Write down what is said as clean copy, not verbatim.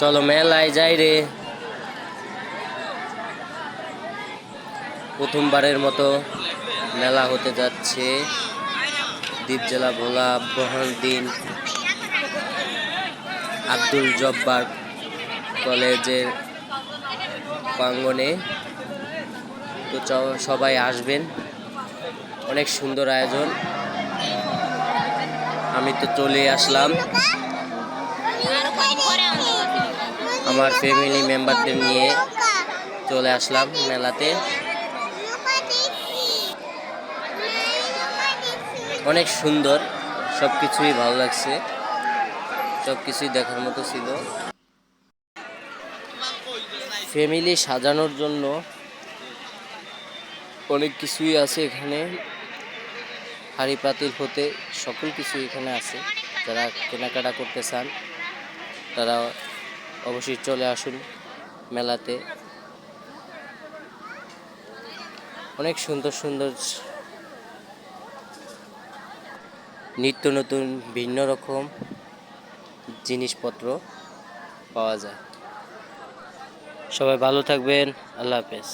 চলো মেলায় যাই রে। প্রথমবারের মতো মেলা হতে যাচ্ছে দ্বীপ জেলা ভোলা বহরউদ্দিন আব্দুল জব্বার কলেজের প্রাঙ্গণে। তো সবাই আসবেন, অনেক সুন্দর আয়োজন। আমি তো চলে আসলাম আমার ফ্যামিলি মেম্বারদের নিয়ে, চলে আসলাম মেলাতে। অনেক সুন্দর, সবকিছুই ভালো লাগছে, সবকিছুই দেখার মতো ছিল। ফ্যামিলি সাজানোর জন্য অনেক কিছুই আছে এখানে, হাঁড়ি পাতিল হতে সকল কিছু এখানে আছে। যারা কেনাকাটা করতে চান তারা অবশ্যই চলে আসুন মেলাতে। অনেক সুন্দর সুন্দর নিত্য নতুন ভিন্ন রকম জিনিসপত্র পাওয়া যায়। সবাই ভালো থাকবেন, আল্লাহ হাফেজ।